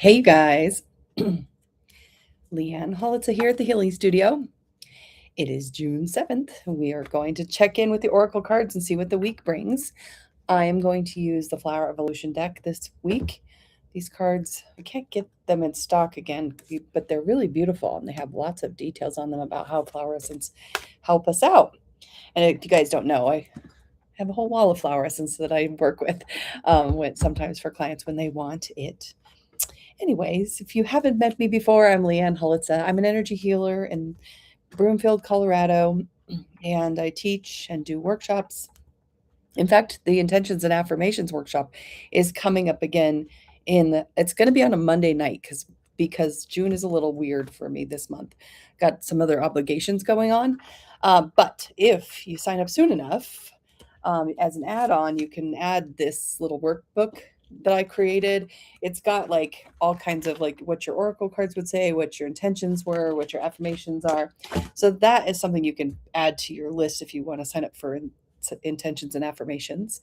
Hey, you guys. Leanne Holitza here at the Healing Studio. It is June 7th. We are going to check in with the Oracle cards and see what the week brings. I am going to use the Flower Evolution deck this week. These cards, I can't get them in stock again, but they're really beautiful and they have lots of details on them about how flower essence help us out. And if you guys don't know, I have a whole wall of flower essence that I work with sometimes for clients when they want it. Anyways, if you haven't met me before, I'm Leanne Holitza. I'm an energy healer in Broomfield, Colorado, and I teach and do workshops. In fact, the Intentions and Affirmations workshop is coming up again it's going to be on a Monday night because June is a little weird for me this month. Got some other obligations going on. But if you sign up soon enough, as an add-on, you can add this little workbook that I created. It's got like all kinds of like what your oracle cards would say, what your intentions were, what your affirmations are. So that is something you can add to your list if you want to sign up for intentions and affirmations.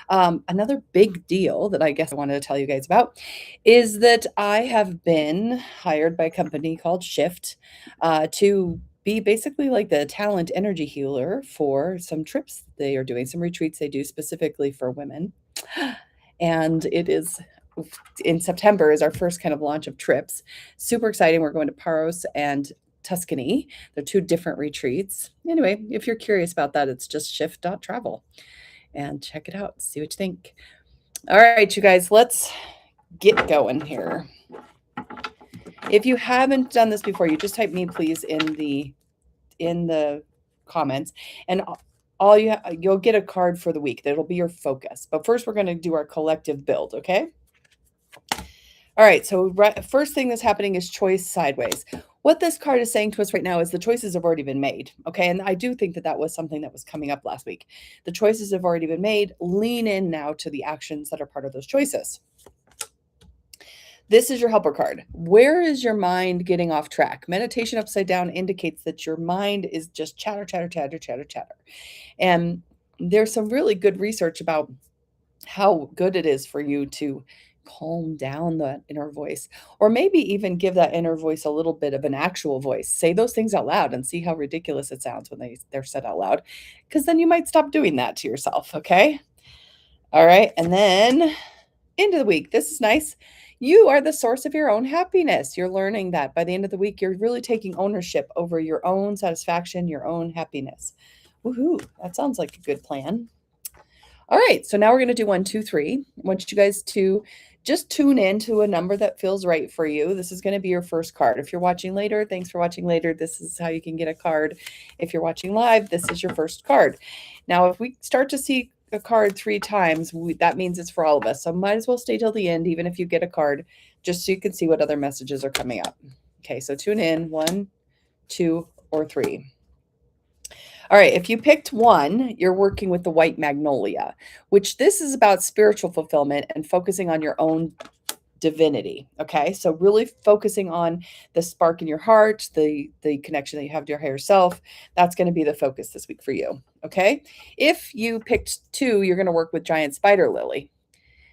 Another big deal that I guess I wanted to tell you guys about is that I have been hired by a company called Shift to be basically like the talent energy healer for some trips they are doing, some retreats they do specifically for women. And it is in September is our first kind of launch of trips. Super exciting. We're going to Paros and Tuscany. They're two different retreats. Anyway, if you're curious about that, it's just shift.travel and check it out. See what you think. All right, you guys, let's get going here. If you haven't done this before, you just type me please in the comments, and you'll get a card for the week. That'll be your focus. But first, we're going to do our collective build, okay? All right, so first thing that's happening is choice sideways. What this card is saying to us right now is the choices have already been made, okay? And I do think that was something that was coming up last week. The choices have already been made. Lean in now to the actions that are part of those choices. This is your helper card. Where is your mind getting off track? Meditation upside down indicates that your mind is just chatter, chatter, chatter, chatter, chatter. And there's some really good research about how good it is for you to calm down the inner voice, or maybe even give that inner voice a little bit of an actual voice. Say those things out loud and see how ridiculous it sounds when they're said out loud, because then you might stop doing that to yourself, okay? All right, and then into the week. This is nice. You are the source of your own happiness. You're learning that by the end of the week, you're really taking ownership over your own satisfaction, your own happiness. Woohoo, that sounds like a good plan. All right, so now we're going to do 1, 2, 3. I want you guys to just tune in to a number that feels right for you. This is going to be your first card. If you're watching later, thanks for watching later. This is how you can get a card. If you're watching live, this is your first card. Now, if we start to see a card 3 times, that means it's for all of us. So might as well stay till the end, even if you get a card, just so you can see what other messages are coming up. Okay, so tune in 1, 2, or 3. All right, if you picked 1, you're working with the white magnolia, which this is about spiritual fulfillment and focusing on your own divinity. Okay, so really focusing on the spark in your heart, the connection that you have to your higher self. That's going to be the focus this week for you. Okay, if you picked 2, you're going to work with giant spider lily.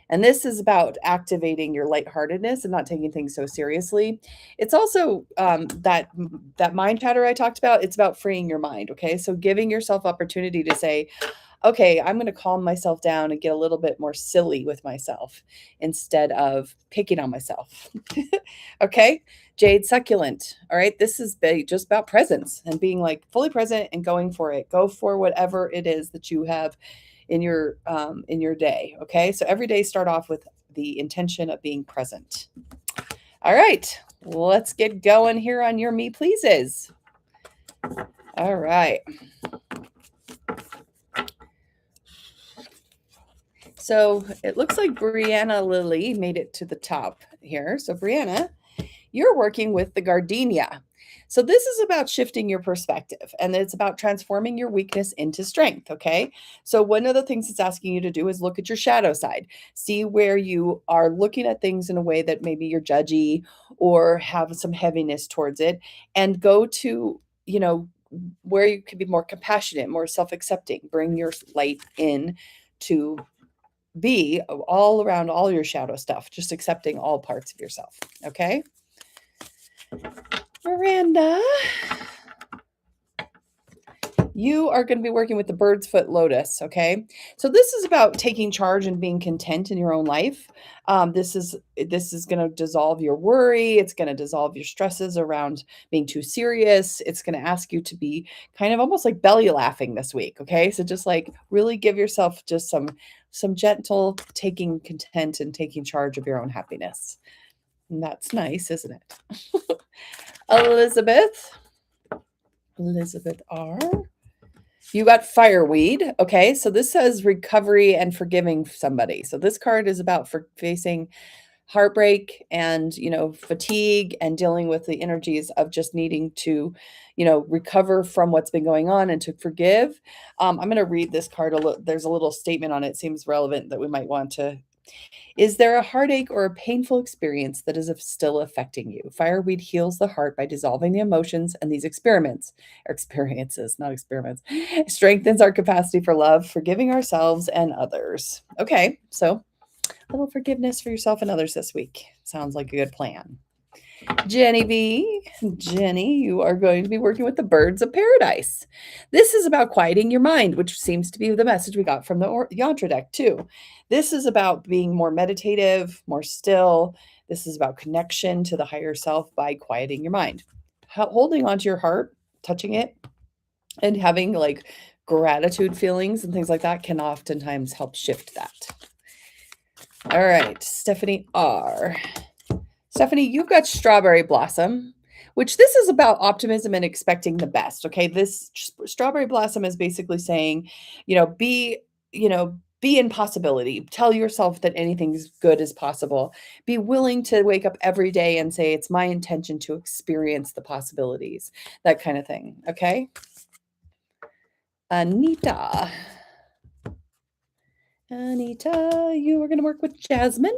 And this is about activating your lightheartedness and not taking things so seriously. It's also that mind chatter I talked about. It's about freeing your mind. Okay, so giving yourself opportunity to say, okay, I'm going to calm myself down and get a little bit more silly with myself instead of picking on myself. Okay, jade succulent. All right, this is just about presence and being like fully present and going for it. Go for whatever it is that you have in your day. Okay, so every day start off with the intention of being present. All right, let's get going here on your me pleases. All right, so it looks like Brianna Lilly made it to the top here. So Brianna, you're working with the gardenia. So this is about shifting your perspective, and it's about transforming your weakness into strength, okay? So one of the things it's asking you to do is look at your shadow side. See where you are looking at things in a way that maybe you're judgy or have some heaviness towards it, and go to, where you can be more compassionate, more self-accepting. Bring your light in to be all around all your shadow stuff, just accepting all parts of yourself. Okay. Miranda, you are going to be working with the bird's foot lotus. Okay. So this is about taking charge and being content in your own life. This is going to dissolve your worry. It's going to dissolve your stresses around being too serious. It's going to ask you to be kind of almost like belly laughing this week. Okay. So just like really give yourself just some gentle taking content and taking charge of your own happiness. And that's nice, isn't it? Elizabeth R. You got fireweed. Okay. So this says recovery and forgiving somebody. So this card is about for facing heartbreak and, fatigue and dealing with the energies of just needing to, recover from what's been going on and to forgive. I'm going to read this card a little. There's a little statement on it. Seems relevant that we might want to. Is there a heartache or a painful experience that is still affecting you? Fireweed heals the heart by dissolving the emotions, and these experiences, not experiments, strengthens our capacity for love, forgiving ourselves and others. Okay, so a little forgiveness for yourself and others this week. Sounds like a good plan. Jenny B. Jenny, you are going to be working with the birds of paradise. This is about quieting your mind, which seems to be the message we got from the Yantra deck too. This is about being more meditative, more still. This is about connection to the higher self by quieting your mind. Holding onto your heart, touching it, and having like gratitude feelings and things like that can oftentimes help shift that. All right, Stephanie R. Stephanie, you've got strawberry blossom, which this is about optimism and expecting the best. Okay. This strawberry blossom is basically saying, be in possibility. Tell yourself that anything's good is possible. Be willing to wake up every day and say, it's my intention to experience the possibilities, that kind of thing. Okay. Anita, you are going to work with Jasmine.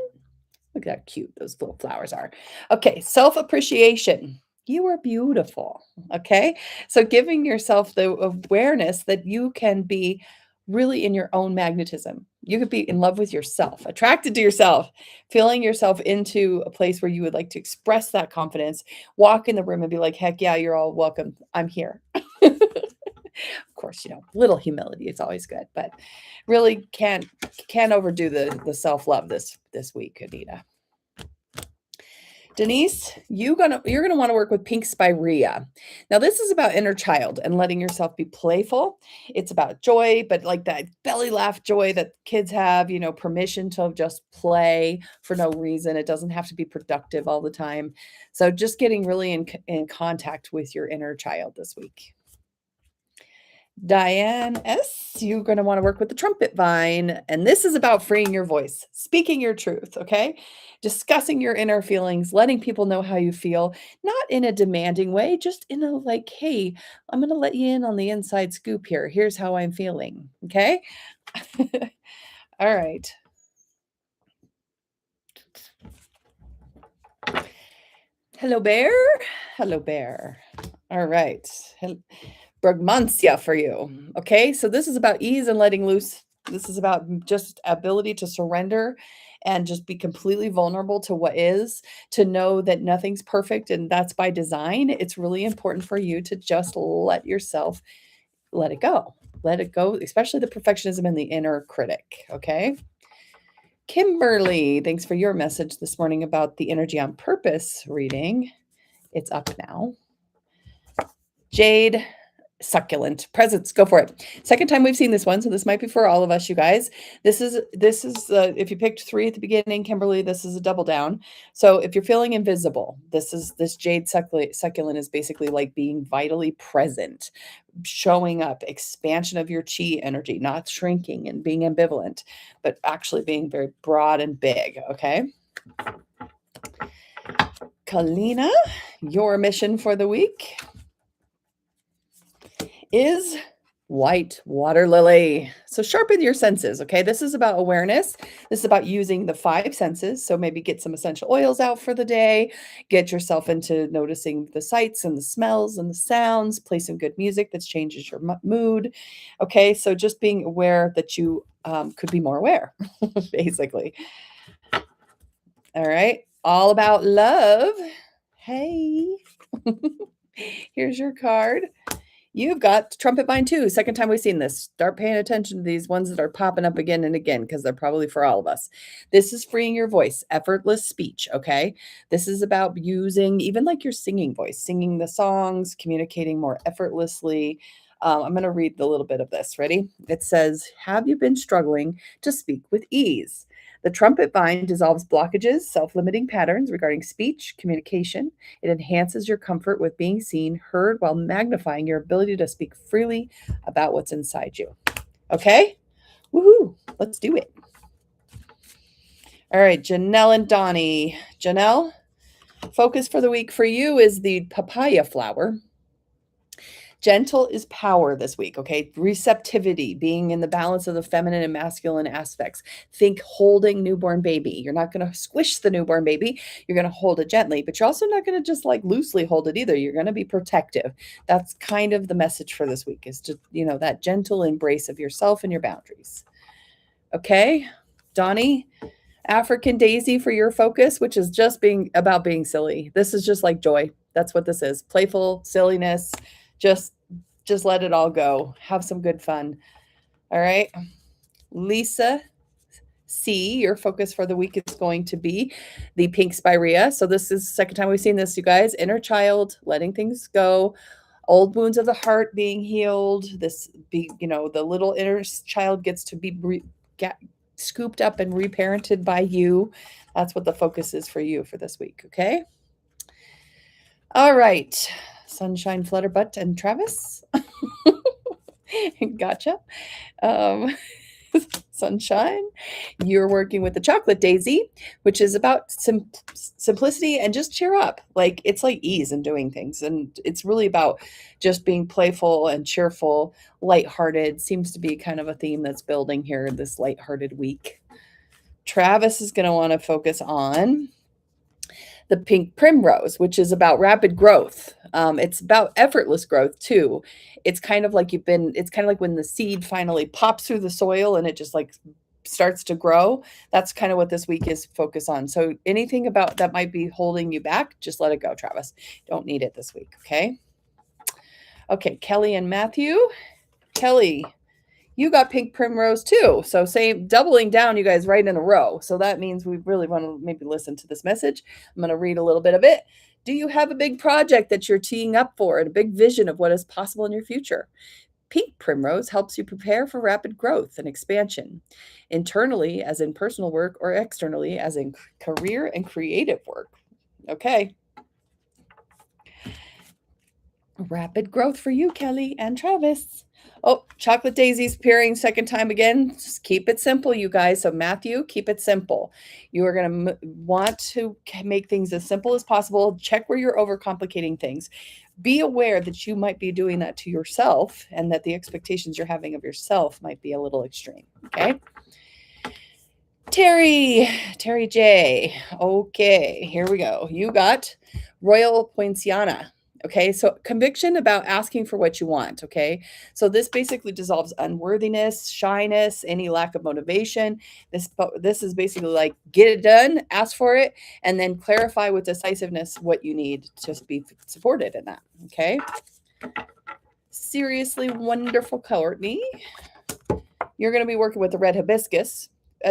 Look at how cute those little flowers are. Okay, self-appreciation. You are beautiful. Okay, so giving yourself the awareness that you can be really in your own magnetism. You could be in love with yourself, attracted to yourself, feeling yourself into a place where you would like to express that confidence, walk in the room and be like, heck yeah, you're all welcome. I'm here. Of course, little humility is always good, but really can't overdo the self-love this week, Anita. Denise, you're gonna want to work with Pink Spirea. Now, this is about inner child and letting yourself be playful. It's about joy, but like that belly laugh joy that kids have, permission to just play for no reason. It doesn't have to be productive all the time. So just getting really in contact with your inner child this week. Diane S., you're going to want to work with the trumpet vine. And this is about freeing your voice, speaking your truth, okay? Discussing your inner feelings, letting people know how you feel, not in a demanding way, just in a like, hey, I'm going to let you in on the inside scoop here. Here's how I'm feeling, okay? All right. Hello, Bear. Hello, Bear. All right. Brugmancia for you. Okay, so this is about ease and letting loose. This is about just ability to surrender and just be completely vulnerable to what is, to know that nothing's perfect and that's by design. It's really important for you to just let yourself let it go. Let it go, especially the perfectionism and the inner critic. Okay. Kimberly, thanks for your message this morning about the Energy on Purpose reading. It's up now. Jade, succulent presents, go for it. Second time we've seen this one, so this might be for all of us, you guys. This is if you picked 3 at the beginning, Kimberly, this is a double down. So if you're feeling invisible, this jade succulent is basically like being vitally present, showing up, expansion of your chi energy, not shrinking and being ambivalent, but actually being very broad and big. Okay. Kalina, your mission for the week is White water lily. So sharpen your senses, okay? This is about awareness. This is about using the five senses. So maybe get some essential oils out for the day, get yourself into noticing the sights and the smells and the sounds, play some good music that changes your mood. Okay, so just being aware that you could be more aware, basically. All right, all about love. Hey, here's your card. You've got trumpet vine too. Second time we've seen this. Start paying attention to these ones that are popping up again and again because they're probably for all of us. This is freeing your voice, effortless speech. Okay. This is about using even like your singing voice, singing the songs, communicating more effortlessly. I'm going to read a little bit of this. Ready? It says, have you been struggling to speak with ease? The trumpet vine dissolves blockages, self limiting patterns regarding speech, communication. It enhances your comfort with being seen, heard, while magnifying your ability to speak freely about what's inside you. Okay? Woohoo! Let's do it. All right, Janelle and Donnie. Janelle, focus for the week for you is the papaya flower. Gentle is power this week, okay? Receptivity, being in the balance of the feminine and masculine aspects. Think holding newborn baby. You're not going to squish the newborn baby. You're going to hold it gently, but you're also not going to just like loosely hold it either. You're going to be protective. That's kind of the message for this week is to, that gentle embrace of yourself and your boundaries. Okay? Donnie, African daisy for your focus, which is just being silly. This is just like joy. That's what this is. Playful silliness. Just let it all go. Have some good fun. All right. Lisa C, your focus for the week is going to be the pink spirea. So this is the second time we've seen this, you guys. Inner child, letting things go. Old wounds of the heart being healed. The little inner child gets to be scooped up and reparented by you. That's what the focus is for you for this week. Okay. All right. Sunshine, Flutterbutt, and Travis. Gotcha. Sunshine, you're working with the chocolate daisy, which is about simplicity and just cheer up. Like it's like ease in doing things. And it's really about just being playful and cheerful, lighthearted. Seems to be kind of a theme that's building here this lighthearted week. Travis is going to want to focus on the pink primrose, which is about rapid growth. It's about effortless growth too. It's kind of like when the seed finally pops through the soil and it just like starts to grow. That's kind of what this week is focused on. So anything about that might be holding you back, just let it go, Travis. Don't need it this week. Okay. Okay. Kelly and Matthew. Kelly, you got pink primrose too. So doubling down, you guys, right in a row. So that means we really want to maybe listen to this message. I'm going to read a little bit of it. Do you have a big project that you're teeing up for and a big vision of what is possible in your future? Pink primrose helps you prepare for rapid growth and expansion, internally as in personal work or externally as in career and creative work. Okay. Rapid growth for you, Kelly and Travis. Oh, chocolate daisies appearing second time again. Just keep it simple, you guys. So Matthew, keep it simple. You are going to want to make things as simple as possible. Check where you're overcomplicating things. Be aware that you might be doing that to yourself and that the expectations you're having of yourself might be a little extreme. Okay. Terry J. Okay, here we go. You got Royal Poinciana. Okay, so conviction about asking for what you want. Okay, so this basically dissolves unworthiness, shyness, any lack of motivation. This is basically like get it done, ask for it, and then clarify with decisiveness what you need to be supported in that. Okay, seriously wonderful, Courtney. You're going to be working with the red hibiscus.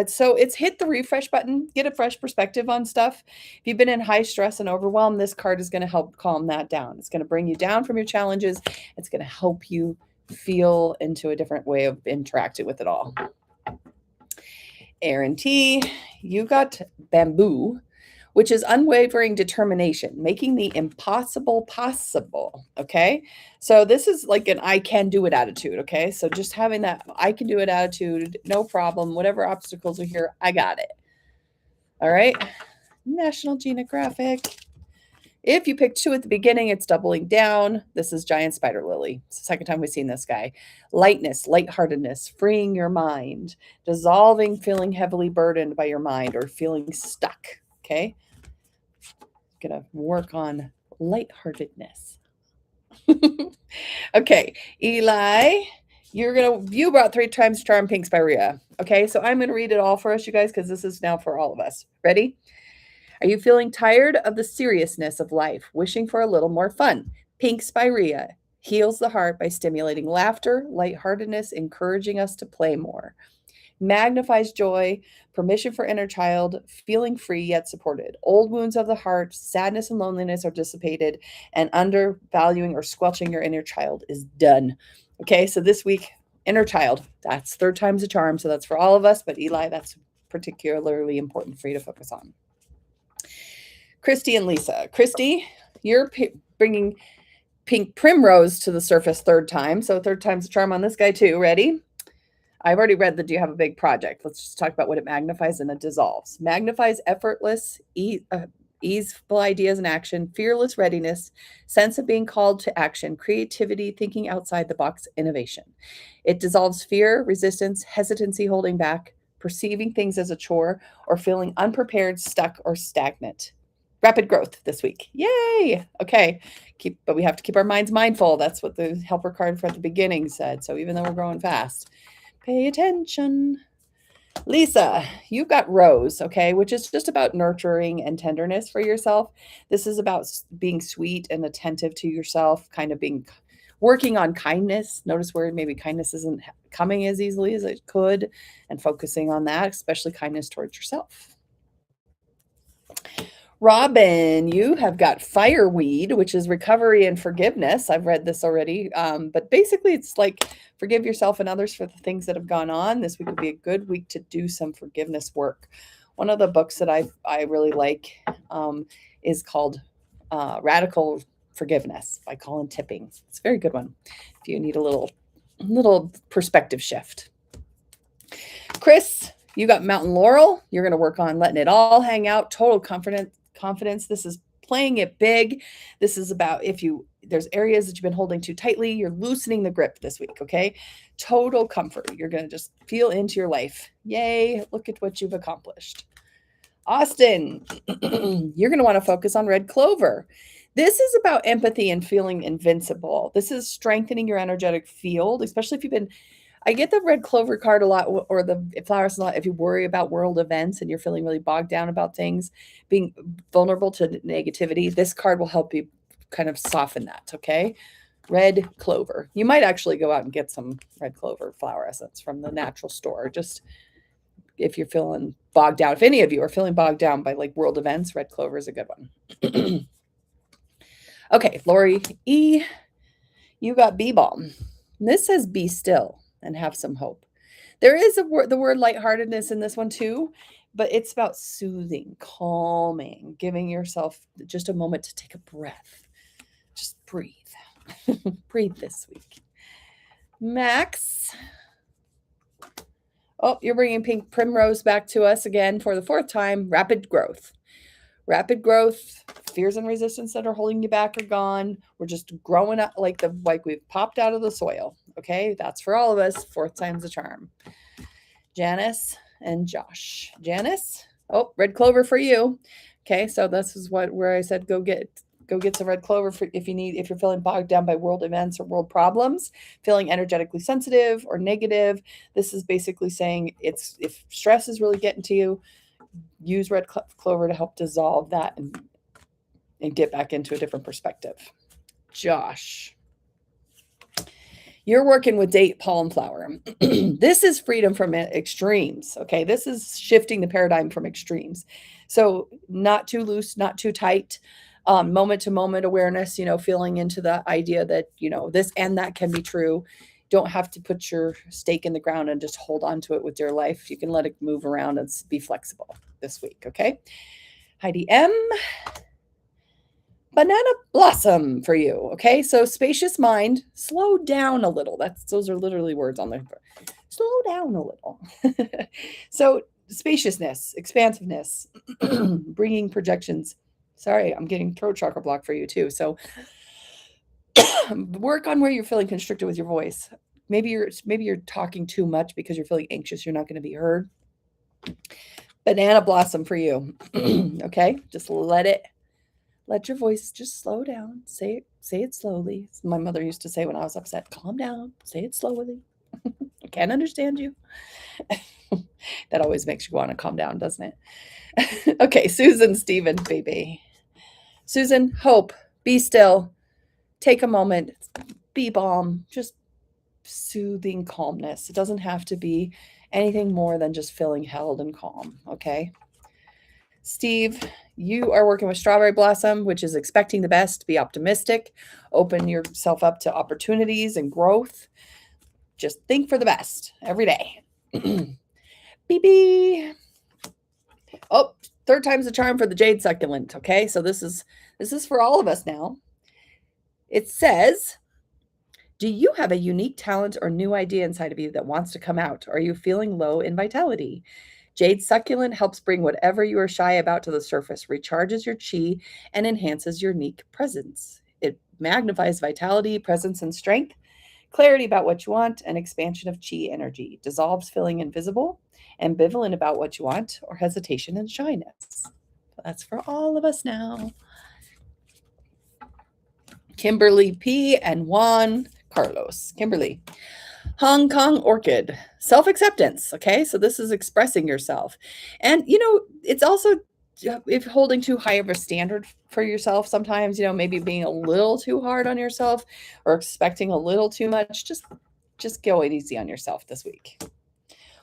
So it's hit the refresh button, get a fresh perspective on stuff. If you've been in high stress and overwhelm, this card is going to help calm that down. It's going to bring you down from your challenges. It's going to help you feel into a different way of interacting with it all. Aaron T, you got bamboo, which is unwavering determination, making the impossible possible. Okay. So this is like an I can do it attitude. Okay. So just having that I can do it attitude, no problem. Whatever obstacles are here, I got it. All right. National Geographic. If you pick 2 at the beginning, it's doubling down. This is giant spider lily. It's the second time we've seen this guy. Lightness, lightheartedness, freeing your mind, dissolving feeling heavily burdened by your mind or feeling stuck. Okay. Gonna work on lightheartedness. Okay, Eli, you brought 3 times charm pink spirea. Okay, so I'm gonna read it all for us, you guys, because this is now for all of us. Ready? Are you feeling tired of the seriousness of life, wishing for a little more fun? Pink spirea heals the heart by stimulating laughter, lightheartedness, encouraging us to play more. Magnifies joy, permission for inner child, feeling free yet supported. Old wounds of the heart, sadness and loneliness are dissipated, and undervaluing or squelching your inner child is done. Okay, so this week, inner child, that's 3 times a charm. So that's for all of us, but Eli, that's particularly important for you to focus on. Christy and Lisa. Christy, you're bringing pink primrose to the surface 3rd time. So 3rd time's a charm on this guy too. Ready? I've already read that you have a big project. Let's just talk about what it magnifies and it dissolves. Magnifies effortless, easeful ideas and action, fearless readiness, sense of being called to action, creativity, thinking outside the box, innovation. It dissolves fear, resistance, hesitancy, holding back, perceiving things as a chore, or feeling unprepared, stuck, or stagnant. Rapid growth this week. Yay! Okay. But we have to keep our minds mindful. That's what the helper card for at the beginning said. So even though we're growing fast, pay attention. Lisa, you've got Rose, okay, which is just about nurturing and tenderness for yourself. This is about being sweet and attentive to yourself, kind of working on kindness. Notice where maybe kindness isn't coming as easily as it could, and focusing on that, especially kindness towards yourself. Robin, you have got fireweed, which is recovery and forgiveness. I've read this already, but basically it's like forgive yourself and others for the things that have gone on. This week would be a good week to do some forgiveness work. One of the books that I really like is called Radical Forgiveness by Colin Tipping. It's a very good one if you need a little perspective shift. Chris, you got Mountain Laurel. You're going to work on letting it all hang out. Total confidence. This is playing it big. This is about there's areas that you've been holding too tightly, you're loosening the grip this week, okay? Total comfort. You're going to just feel into your life. Yay, look at what you've accomplished. Austin, you're going to want to focus on red clover. This is about empathy and feeling invincible. This is strengthening your energetic field, especially if I get the red clover card a lot, or the flowers a lot, if you worry about world events and you're feeling really bogged down about things, being vulnerable to negativity. This card will help you kind of soften that, okay? Red clover. You might actually go out and get some red clover flower essence from the natural store, just if you're feeling bogged down. If any of you are feeling bogged down by like world events, red clover is a good one. Okay, Lori E., you got bee balm. This says be still and have some hope. There is the word lightheartedness in this one too, but it's about soothing, calming, giving yourself just a moment to take a breath. Just breathe. Breathe this week. Max. Oh, you're bringing pink primrose back to us again for the 4th time. Rapid growth. Rapid growth, fears and resistance that are holding you back are gone. We're just growing up like we've popped out of the soil. Okay, that's for all of us. 4th time's a charm. Janice and Josh. Janice, oh, red clover for you. Okay, so this is where I said go get some red clover if you're feeling bogged down by world events or world problems, feeling energetically sensitive or negative. This is basically saying if stress is really getting to you, use red clover to help dissolve that and get back into a different perspective. Josh, you're working with date pollen flower. This is freedom from extremes. Okay, this is shifting the paradigm from extremes. So not too loose, not too tight. Moment to moment awareness. Feeling into the idea that this and that can be true. Don't have to put your stake in the ground and just hold on to it with your life. You can let it move around and be flexible this week, okay? Heidi M. Banana blossom for you, okay? So spacious mind, slow down a little. Those are literally words on there. Slow down a little. So spaciousness, expansiveness, bringing projections Sorry, I'm getting throat chakra block for you too. So work on where you're feeling constricted with your voice. Maybe you're talking too much because you're feeling anxious. You're not going to be heard. Banana blossom for you. Okay, just let your voice just slow down. Say it slowly. My mother used to say when I was upset, calm down, say it slowly. I can't understand you. That always makes you want to calm down, doesn't it? Okay, Susan Stevens, baby. Susan, hope, be still, take a moment, be balm, just soothing calmness. It doesn't have to be anything more than just feeling held and calm, okay? Steve, you are working with Strawberry Blossom, which is expecting the best, be optimistic, open yourself up to opportunities and growth. Just think for the best every day. BB. Oh, third time's the charm for the jade succulent, okay? So this is for all of us now. It says, do you have a unique talent or new idea inside of you that wants to come out? Are you feeling low in vitality? Jade succulent helps bring whatever you are shy about to the surface, recharges your chi, and enhances your unique presence. It magnifies vitality, presence, and strength, clarity about what you want, and expansion of chi energy, dissolves feeling invisible, ambivalent about what you want, or hesitation and shyness. That's for all of us now. Kimberly P. and Juan Carlos. Kimberly. Hong Kong orchid, self-acceptance. Okay, so this is expressing yourself. And, it's also if holding too high of a standard for yourself sometimes, maybe being a little too hard on yourself or expecting a little too much, just go easy on yourself this week.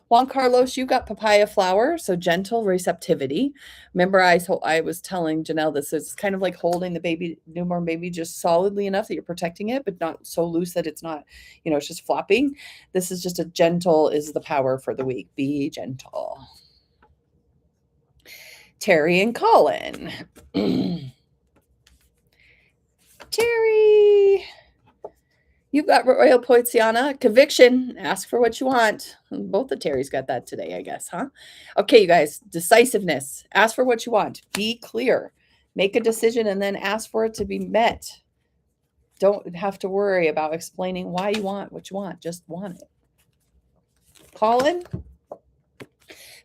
Juan Carlos, you got papaya flower, so gentle receptivity. Remember, I was telling Janelle this is kind of like holding the newborn baby just solidly enough that you're protecting it, but not so loose that it's not, it's just flopping. This is just a gentle is the power for the week. Be gentle. Terry and Colin. Terry. You've got Royal Poinciana, conviction, ask for what you want. Both the Terrys got that today, I guess, huh? Okay, you guys, decisiveness, ask for what you want. Be clear. Make a decision and then ask for it to be met. Don't have to worry about explaining why you want what you want. Just want it. Colin,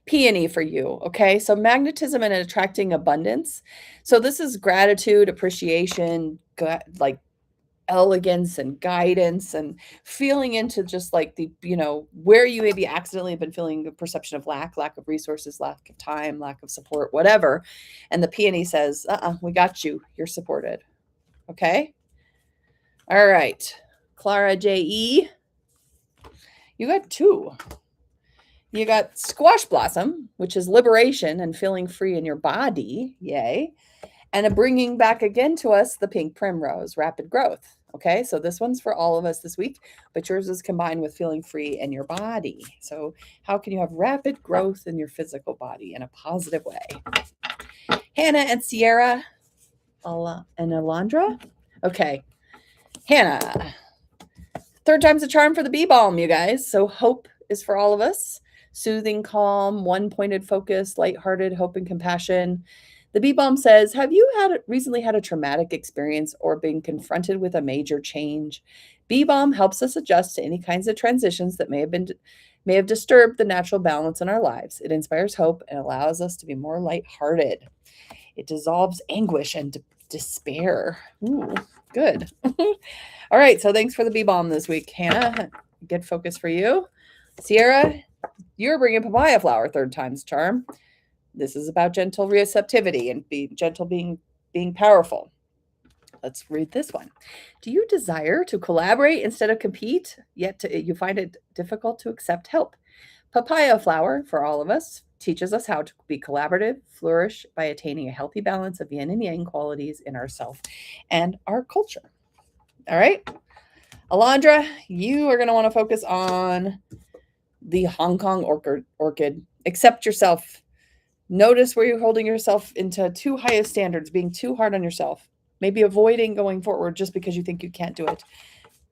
peony for you, okay? So magnetism and attracting abundance. So this is gratitude, appreciation, like elegance and guidance and feeling into just like the, where you maybe accidentally have been feeling a perception of lack of resources, lack of time, lack of support, whatever. And the peony says, we got you. You're supported. Okay. All right. Clara J.E. You got 2. You got squash blossom, which is liberation and feeling free in your body. Yay. And a bringing back again to us the pink primrose, rapid growth. Okay, so this one's for all of us this week, but yours is combined with feeling free in your body. So how can you have rapid growth in your physical body in a positive way? Hannah and Sierra and Alondra. Okay, Hannah. Third time's a charm for the bee balm, you guys. So hope is for all of us. Soothing, calm, one-pointed focus, lighthearted, hope and compassion. The bee balm says, have you recently had a traumatic experience or been confronted with a major change? Bee balm helps us adjust to any kinds of transitions that may have disturbed the natural balance in our lives. It inspires hope and allows us to be more lighthearted. It dissolves anguish and despair. Ooh, good. All right, so thanks for the bee balm this week, Hannah. Good focus for you. Sierra, you're bringing papaya flower, third time's charm. This is about gentle receptivity and being gentle, being powerful. Let's read this one. Do you desire to collaborate instead of compete, yet you find it difficult to accept help? Papaya flower, for all of us, teaches us how to be collaborative, flourish by attaining a healthy balance of yin and yang qualities in ourself and our culture. All right. Alondra, you are going to want to focus on the Hong Kong orchid. Accept yourself. Notice where you're holding yourself into too high of standards, being too hard on yourself, maybe avoiding going forward just because you think you can't do it.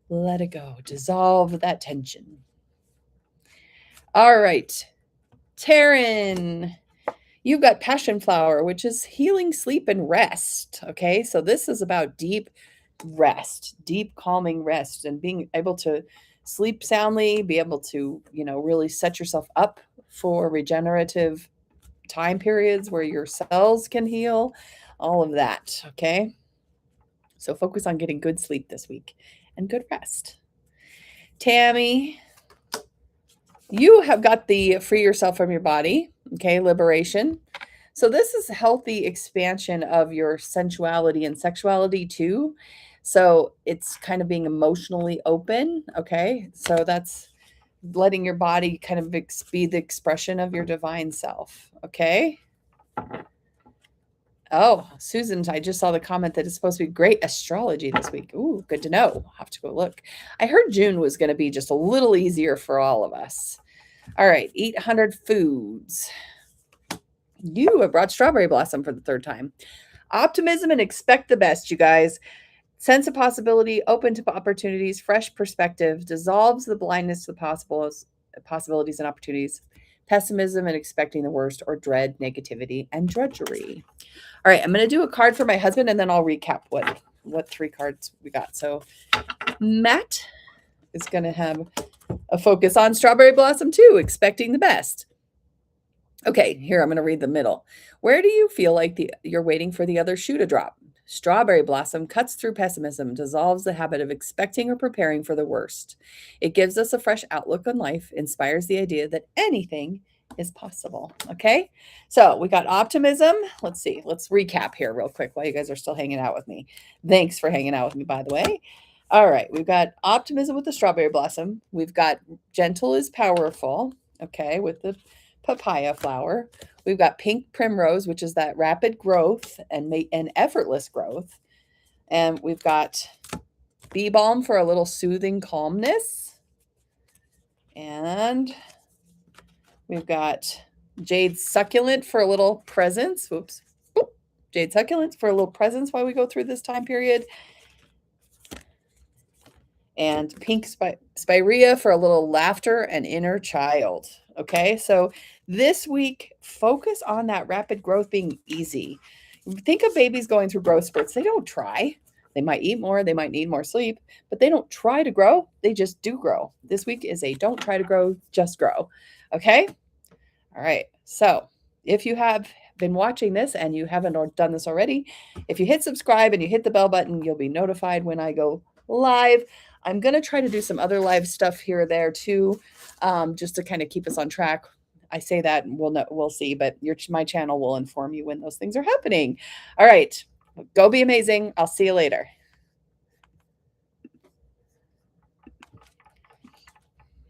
Let it go. Dissolve that tension. All right. Taryn, You've got passion flower, which is healing, sleep, and rest. Okay, so this is about deep rest, deep calming rest, and being able to sleep soundly, be able to, really set yourself up for regenerative time periods where your cells can heal, all of that. Okay, so focus on getting good sleep this week and good rest. Tammy, you have got the free yourself from your body, okay, liberation. So this is healthy expansion of your sensuality and sexuality too. So it's kind of being emotionally open, okay? So that's letting your body kind of be the expression of your divine self, okay? Oh, Susan, I just saw the comment that it's supposed to be great astrology this week. Ooh, good to know. I'll have to go look. I heard June was going to be just a little easier for all of us. All right, eat 100 foods. You have brought strawberry blossom for the third time. Optimism and expect the best, you guys. Sense of possibility, open to opportunities, fresh perspective, dissolves the blindness to the possibilities and opportunities. Pessimism and expecting the worst, or dread, negativity, and drudgery. All right, I'm going to do a card for my husband, and then I'll recap what 3 cards we got. So Matt is going to have a focus on strawberry blossom too, expecting the best. Okay, here I'm going to read the middle. Where do you feel like you're waiting for the other shoe to drop? Strawberry blossom cuts through pessimism, dissolves the habit of expecting or preparing for the worst. It gives us a fresh outlook on life, inspires the idea that anything is possible. Okay, so we got optimism. Let's see. Let's recap here real quick while you guys are still hanging out with me. Thanks for hanging out with me, by the way. All right, we've got optimism with the strawberry blossom. We've got gentle is powerful. Okay, with the papaya flower. We've got pink primrose, which is that rapid growth and effortless growth. And we've got bee balm for a little soothing calmness. And we've got jade succulent for a little presence. Whoops. Jade succulent for a little presence while we go through this time period. And pink spirea for a little laughter and inner child. Okay, so this week, focus on that rapid growth being easy. Think of babies going through growth spurts. They don't try. They might eat more. They might need more sleep, but they don't try to grow. They just do grow. This week is a don't try to grow, just grow. Okay? All right. So if you have been watching this and you haven't done this already, if you hit subscribe and you hit the bell button, you'll be notified when I go live. I'm going to try to do some other live stuff here or there too, just to kind of keep us on track. I say that and we'll see, but my channel will inform you when those things are happening. All right, go be amazing. I'll see you later.